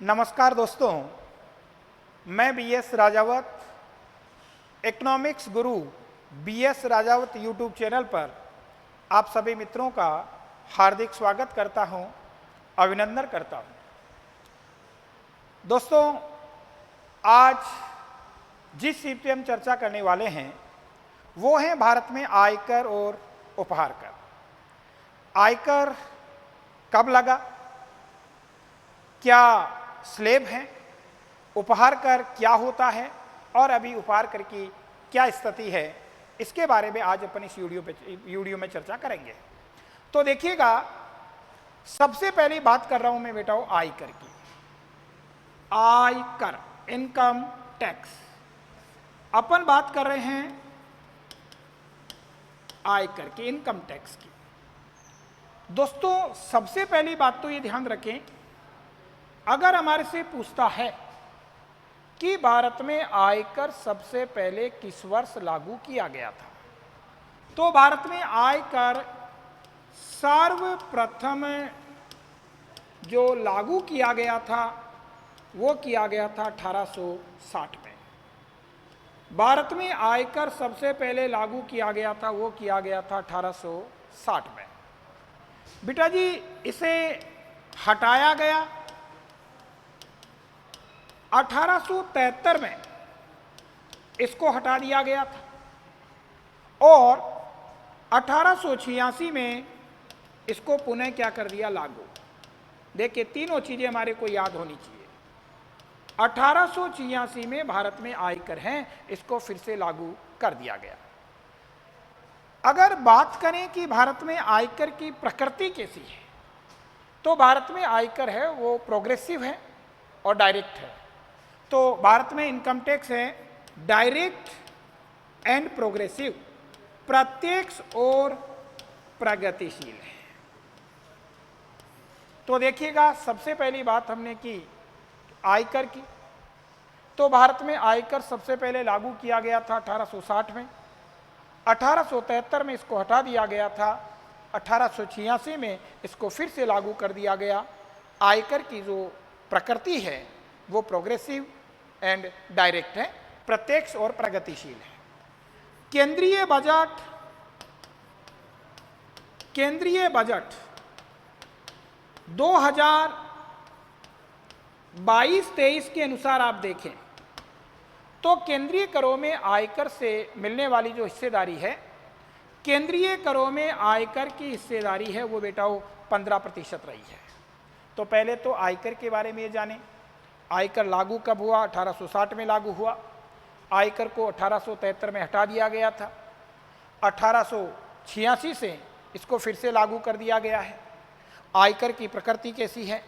नमस्कार दोस्तों, मैं बीएस राजावत इकोनॉमिक्स गुरु बीएस राजावत यूट्यूब चैनल पर आप सभी मित्रों का हार्दिक स्वागत करता हूं, अभिनंदन करता हूं। दोस्तों, आज जिस विषय पर हम चर्चा करने वाले हैं वो है भारत में आयकर और उपहार कर। आयकर कब लगा, क्या स्लैब है, उपहार कर क्या होता है और अभी उपहार कर की क्या स्थिति है, इसके बारे में आज अपन इस वीडियो में चर्चा करेंगे। तो देखिएगा, सबसे पहली बात कर रहा हूं मैं बेटा आयकर की। आयकर, इनकम टैक्स। अपन बात कर रहे हैं आयकर की, इनकम टैक्स की। दोस्तों, सबसे पहली बात तो ये ध्यान रखें, अगर हमारे से पूछता है कि भारत में आयकर सबसे पहले किस वर्ष लागू किया गया था, तो भारत में आयकर सर्वप्रथम जो लागू किया गया था वो किया गया था 1860 में। भारत में आयकर सबसे पहले लागू किया गया था, वो किया गया था 1860 में। बेटा जी, इसे हटाया गया 1873 में, इसको हटा दिया गया था और 1886 में इसको पुनः क्या कर दिया, लागू। देखिए, तीनों चीजें हमारे को याद होनी चाहिए। 1886 में भारत में आयकर है, इसको फिर से लागू कर दिया गया। अगर बात करें कि भारत में आयकर की प्रकृति कैसी है, तो भारत में आयकर है वो प्रोग्रेसिव है और डायरेक्ट है। तो भारत में इनकम टैक्स है डायरेक्ट एंड प्रोग्रेसिव, प्रत्यक्ष और प्रगतिशील है। तो देखिएगा, सबसे पहली बात हमने की आयकर की। तो भारत में आयकर सबसे पहले लागू किया गया था 1860 में। 1873 में इसको हटा दिया गया था। 1886 में इसको फिर से लागू कर दिया गया। आयकर की जो प्रकृति है वो प्रोग्रेसिव एंड डायरेक्ट है, प्रत्यक्ष और प्रगतिशील है। केंद्रीय बजट 2022-23 के अनुसार आप देखें तो केंद्रीय करों में आयकर से मिलने वाली जो हिस्सेदारी है, केंद्रीय करों में आयकर की हिस्सेदारी है वो बेटा 15% रही है। तो पहले तो आयकर के बारे में ये जाने, आयकर लागू कब हुआ? 1860 में लागू हुआ। आयकर को 1873 में हटा दिया गया था। 1886 से इसको फिर से लागू कर दिया गया है। आयकर की प्रकृति कैसी है?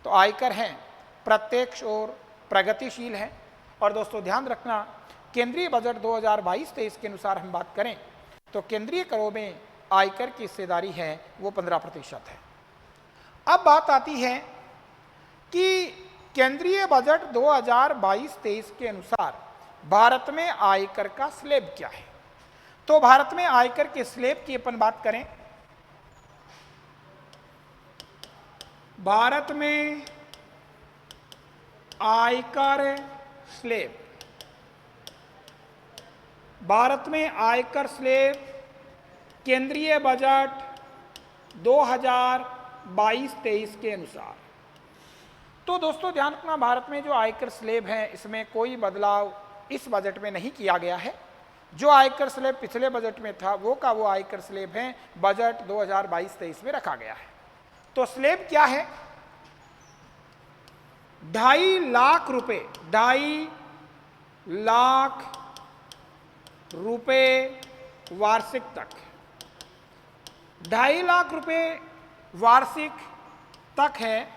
तो आयकर है प्रत्यक्ष और प्रगतिशील है। और दोस्तों ध्यान रखना, केंद्रीय बजट 2022-23 के अनुसार हम बात करें तो केंद्रीय करों में आयकर की हिस्सेदारी है वो 15% है। अब बात आती है कि केंद्रीय बजट 2022-23 के अनुसार भारत में आयकर का स्लैब क्या है। तो भारत में आयकर के स्लैब की अपन बात करें, भारत में आयकर स्लैब, भारत में आयकर स्लैब केंद्रीय बजट 2022-23 के अनुसार। तो दोस्तों ध्यान रखना, भारत में जो आयकर स्लैब है इसमें कोई बदलाव इस बजट में नहीं किया गया है। जो आयकर स्लैब पिछले बजट में था वो का वो आयकर स्लैब है बजट 2022-23 में रखा गया है। तो स्लैब क्या है? 2.5 लाख रुपए, 2.5 लाख रुपए वार्षिक तक, 2.5 लाख रुपए वार्षिक तक है।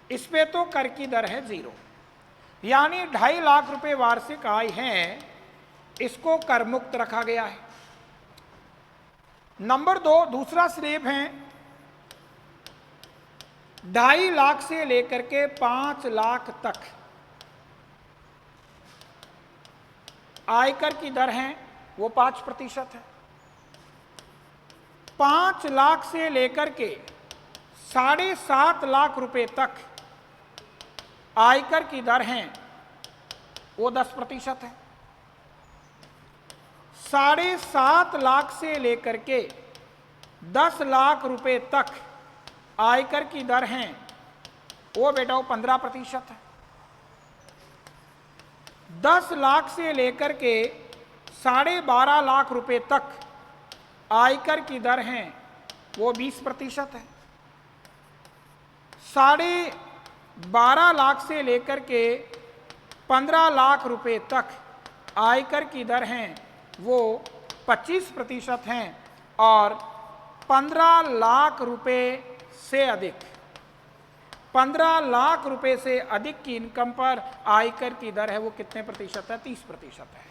इस पे तो कर की दर है 0, यानी 2.5 लाख रुपए वार्षिक आय है, इसको कर मुक्त रखा गया है। नंबर 2, दूसरा स्लैब है 2.5 लाख से लेकर के 5 लाख तक आयकर की दर है वो 5% है। 5 लाख से लेकर के 7.5 लाख रुपए तक आयकर की दर है वो 10% है। 7.5 लाख से लेकर के 10 लाख रुपए तक आयकर की दर है वो बेटा वो 15% है। 10 लाख से लेकर के 12.5 लाख रुपए तक आयकर की दर है वो 20% है। 12.5 लाख से लेकर के 15 लाख रुपए तक आयकर की दर है वो 25% हैं और 15 लाख रुपए से अधिक 15 लाख रुपए से अधिक की इनकम पर आयकर की दर है वो कितने प्रतिशत है? 30% है।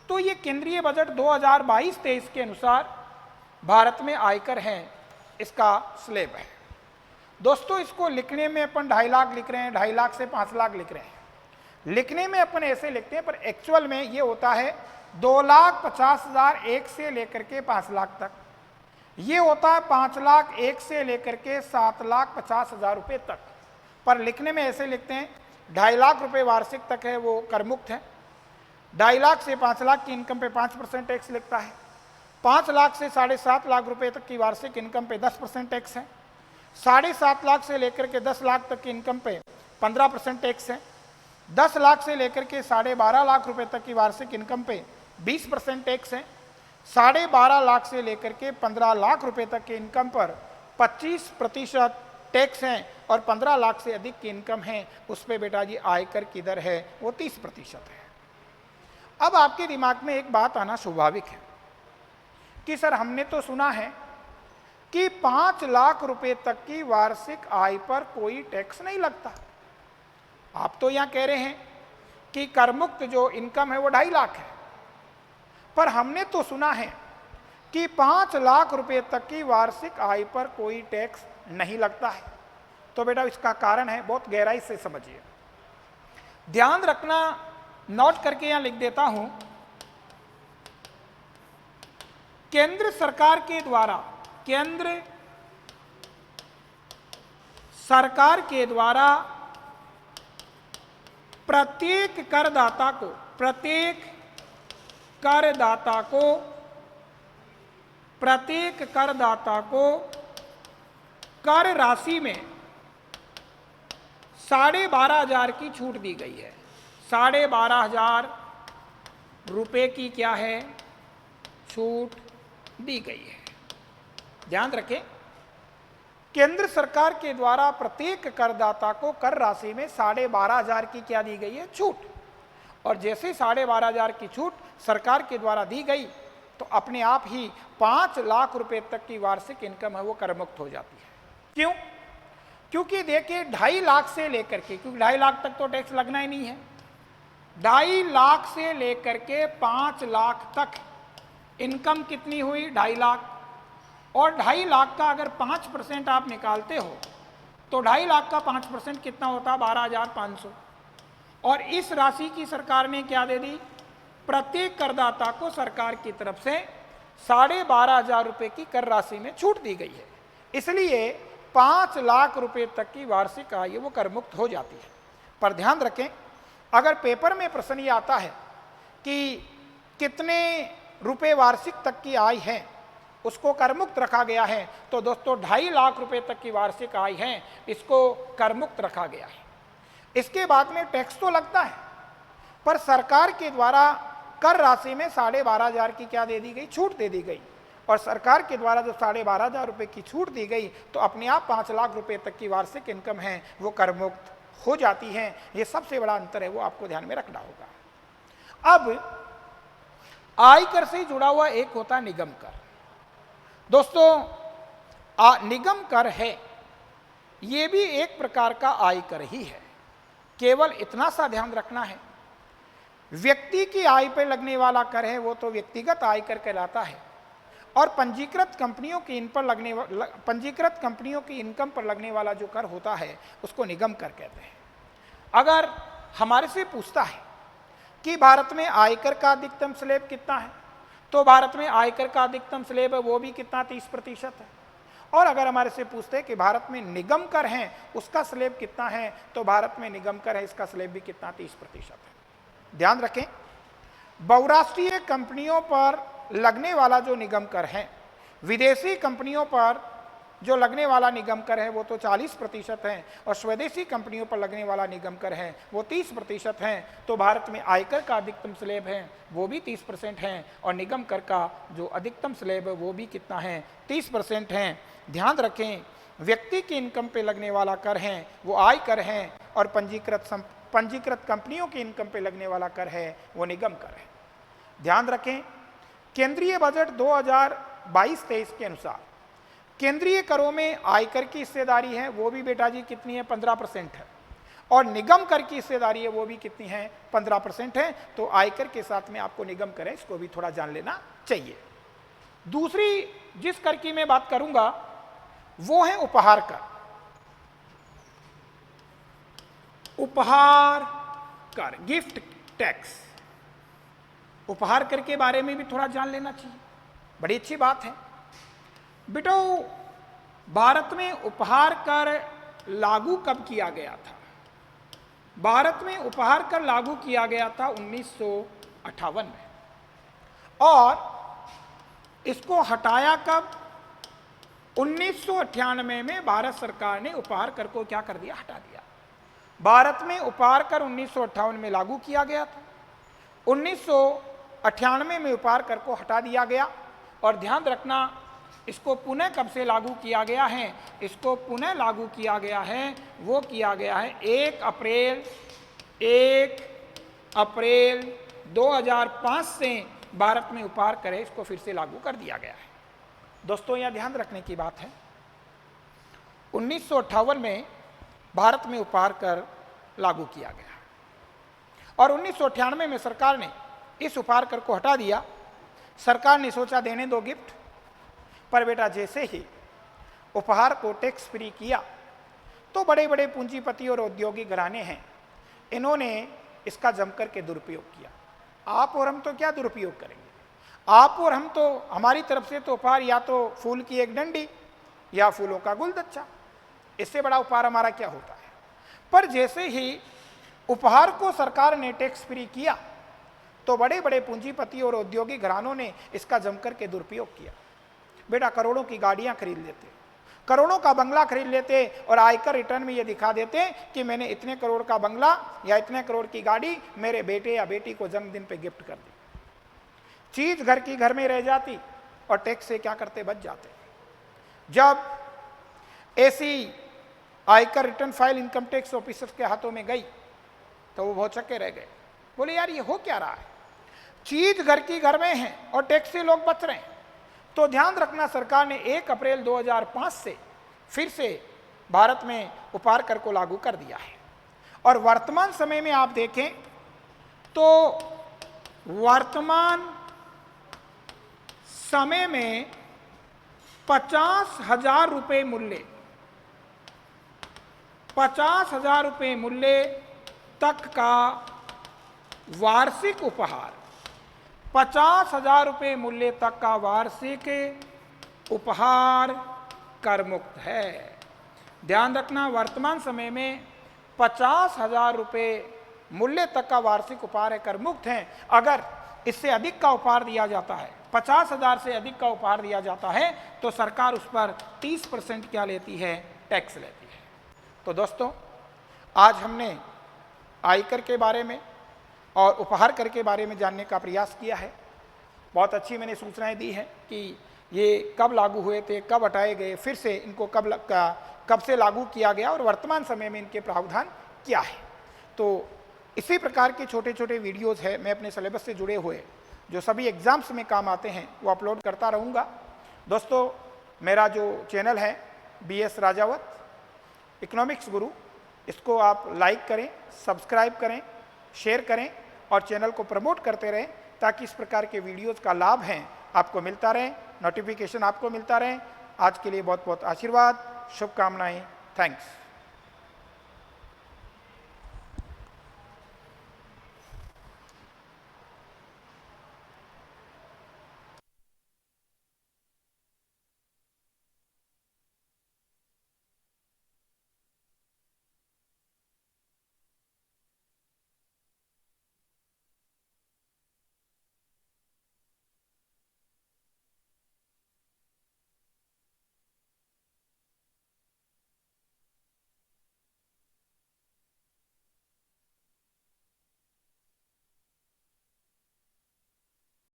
तो ये केंद्रीय बजट 2022-23 के अनुसार भारत में आयकर है, इसका स्लैब है। दोस्तों इसको लिखने में अपन 2.5 लाख लिख रहे हैं, 2.5 लाख से 5 लाख लिख रहे हैं। लिखने में अपन ऐसे लिखते हैं, पर एक्चुअल में ये होता है 2,50,000 एक से लेकर के 5 लाख तक। ये होता है 5 लाख एक से लेकर के 7,50,000 रुपये तक। पर लिखने में ऐसे लिखते हैं 2.5 लाख रुपये वार्षिक तक है वो कर मुक्त है। 2.5 लाख से 5 लाख की इनकम पे 5% टैक्स लगता है। 5 लाख से 7.5 लाख रुपए तक की वार्षिक इनकम पे 10% टैक्स है। 7.5 लाख से लेकर के 10 लाख तक की इनकम पे 15% टैक्स है। 10 लाख से लेकर के 12.5 लाख रुपए तक की वार्षिक इनकम पे 20% टैक्स है। 12.5 लाख से लेकर के 15 लाख रुपए तक की इनकम पर 25% टैक्स है और 15 लाख से अधिक की इनकम है उस पर बेटा जी आयकर की दर है वो 30% है। अब आपके दिमाग में एक बात आना स्वाभाविक है कि सर हमने तो सुना है कि 5 लाख रुपए तक की वार्षिक आय पर कोई टैक्स नहीं लगता। आप तो यहां कह रहे हैं कि कर मुक्त जो इनकम है वो 2.5 लाख है, पर हमने तो सुना है कि 5 लाख रुपए तक की वार्षिक आय पर कोई टैक्स नहीं लगता है। तो बेटा इसका कारण है, बहुत गहराई से समझिए, ध्यान रखना, नोट करके यहां लिख देता हूं। केंद्र सरकार के द्वारा प्रत्येक करदाता को कर राशि में 12,500 की छूट दी गई है। 12,500 रुपए की क्या है? छूट दी गई है। ध्यान रखें, केंद्र सरकार के द्वारा प्रत्येक करदाता को कर राशि में 12,500 की क्या दी गई है? छूट। और जैसे 12,500 की छूट सरकार के द्वारा दी गई तो अपने आप ही 5 लाख रुपए तक की वार्षिक इनकम है वो कर मुक्त हो जाती है। क्यों? क्योंकि देखिए 2.5 लाख से लेकर के, क्योंकि 2.5 लाख तक तो टैक्स लगना ही नहीं है, 2.5 लाख से लेकर के 5 लाख तक इनकम कितनी हुई? 2.5 लाख। और 2.5 लाख का अगर 5% आप निकालते हो तो 2.5 लाख का 5% कितना होता? 12,500। और इस राशि की सरकार ने क्या दे दी? प्रत्येक करदाता को सरकार की तरफ से 12,500 रुपए की कर राशि में छूट दी गई है। इसलिए 5 लाख रुपए तक की वार्षिक आय वो कर मुक्त हो जाती है। पर ध्यान रखें, अगर पेपर में प्रश्न ये आता है कि कितने रुपए वार्षिक तक की आय है उसको कर मुक्त रखा गया है, तो दोस्तों 2.5 लाख रुपए तक की वार्षिक आय है इसको कर मुक्त रखा गया है। इसके बाद में टैक्स तो लगता है, पर सरकार के द्वारा कर राशि में 12,500 की क्या दे दी गई? छूट दे दी गई। और सरकार के द्वारा जो 12,500 रुपए की छूट दी गई तो अपने आप 5 लाख रुपए तक की वार्षिक इनकम है वो कर मुक्त हो जाती है। ये सबसे बड़ा अंतर है, वो आपको ध्यान में रखना होगा। अब आयकर से जुड़ा हुआ एक होता है निगम कर। दोस्तों निगम कर है, ये भी एक प्रकार का आयकर ही है। केवल इतना सा ध्यान रखना है, व्यक्ति की आय पर लगने वाला कर है वो तो व्यक्तिगत आयकर कहलाता है, और पंजीकृत कंपनियों की इनकम पर लगने वाला जो कर होता है उसको निगम कर कहते हैं। अगर हमारे से पूछता है कि भारत में आयकर का अधिकतम स्लैब कितना है, तो भारत में आयकर का अधिकतम स्लैब है वो भी कितना? 30% है। और अगर हमारे से पूछते कि भारत में निगम कर हैं उसका स्लैब कितना है, तो भारत में निगम कर है इसका स्लैब भी कितना, 30% है। ध्यान रखें, बहुराष्ट्रीय कंपनियों पर लगने वाला जो निगम कर है, विदेशी कंपनियों पर जो लगने वाला निगम कर है वो तो 40% है, और स्वदेशी कंपनियों पर लगने वाला निगम कर है वो 30% है। तो भारत में आयकर का अधिकतम स्लैब है वो भी 30% है, और निगम कर का जो अधिकतम स्लैब है वो भी कितना है, 30% है। ध्यान रखें, व्यक्ति की इनकम पे लगने वाला कर है वो आय कर है, और पंजीकृत कंपनियों की इनकम पे लगने वाला कर है वो निगम कर है। ध्यान रखें, केंद्रीय बजट 2022-23 के अनुसार केंद्रीय करों में आयकर की हिस्सेदारी है वो भी बेटा जी कितनी है, 15% है, और निगम कर की हिस्सेदारी है वो भी कितनी है, 15% है। तो आयकर के साथ में आपको निगम कर है इसको भी थोड़ा जान लेना चाहिए। दूसरी जिस कर की मैं बात करूंगा वो है उपहार कर। उपहार कर, गिफ्ट टैक्स, उपहार कर के बारे में भी थोड़ा जान लेना चाहिए, बड़ी अच्छी बात है। बेटो, भारत में उपहार कर लागू कब किया गया था? भारत में उपहार कर लागू किया गया था 1958 में, और इसको हटाया कब? 1998 में भारत सरकार ने उपहार कर को क्या कर दिया, हटा दिया। भारत में उपहार कर 1958 में लागू किया गया था, 1998 में उपहार कर को हटा दिया गया। और ध्यान रखना, इसको पुनः कब से लागू किया गया है? इसको पुनः लागू किया गया है, वो किया गया है 1 अप्रैल 2005 से भारत में उपहार कर इसको फिर से लागू कर दिया गया है। दोस्तों, यह ध्यान रखने की बात है, 1958 में भारत में उपहार कर लागू किया गया, और 1998 में सरकार ने इस उपहार कर को हटा दिया। सरकार ने सोचा देने दो गिफ्ट, पर बेटा जैसे ही उपहार को टैक्स फ्री किया तो बड़े बड़े पूंजीपति और औद्योगिक घराने हैं, इन्होंने इसका जमकर के दुरुपयोग किया। आप और हम तो क्या दुरुपयोग करेंगे, आप और हम तो, हमारी तरफ से तो उपहार या तो फूल की एक डंडी या फूलों का गुलदस्ता, इससे बड़ा उपहार हमारा क्या होता है। पर जैसे ही उपहार को सरकार ने टैक्स फ्री किया तो बड़े बड़े पूंजीपति और औद्योगिक घरानों ने इसका जमकर के दुरुपयोग किया। बेटा, करोड़ों की गाड़ियां खरीद लेते, करोड़ों का बंगला खरीद लेते, और आयकर रिटर्न में ये दिखा देते कि मैंने इतने करोड़ का बंगला या इतने करोड़ की गाड़ी मेरे बेटे या बेटी को जन्मदिन पे गिफ्ट कर दी। चीज घर की घर में रह जाती और टैक्स से क्या करते, बच जाते। जब ऐसी आयकर return file income tax officers के हाथों में गई तो वो भौचक्के रह गए, बोले यार ये हो क्या रहा है, चीज घर की घर में है और टैक्स से लोग बच रहे हैं। तो ध्यान रखना, सरकार ने 1 अप्रैल 2005 से फिर से भारत में उपहार कर को लागू कर दिया है। और वर्तमान समय में आप देखें तो वर्तमान समय में 50,000 रुपये मूल्य, 50,000 रुपये मूल्य तक का वार्षिक उपहार, 50,000 रुपये मूल्य तक का वार्षिक उपहार कर मुक्त है। ध्यान रखना, वर्तमान समय में 50,000 रुपये मूल्य तक का वार्षिक उपहार है कर मुक्त है। अगर इससे अधिक का उपहार दिया जाता है, 50,000 से अधिक का उपहार दिया जाता है, तो सरकार उस पर 30% क्या लेती है, टैक्स लेती है। तो दोस्तों, आज हमने आयकर के बारे में और उपहार कर के बारे में जानने का प्रयास किया है। बहुत अच्छी मैंने सूचनाएं दी हैं कि ये कब लागू हुए थे, कब हटाए गए, फिर से इनको कब से लागू किया गया और वर्तमान समय में इनके प्रावधान क्या है। तो इसी प्रकार के छोटे छोटे वीडियोज़ है, मैं अपने सिलेबस से जुड़े हुए जो सभी एग्ज़ाम्स में काम आते हैं वो अपलोड करता रहूँगा। दोस्तों, मेरा जो चैनल है BS राजावत इकोनॉमिक्स गुरु, इसको आप लाइक करें, सब्सक्राइब करें, शेयर करें और चैनल को प्रमोट करते रहें, ताकि इस प्रकार के वीडियोज़ का लाभ है आपको मिलता रहे, नोटिफिकेशन आपको मिलता रहे। आज के लिए बहुत बहुत आशीर्वाद, शुभकामनाएं, थैंक्स।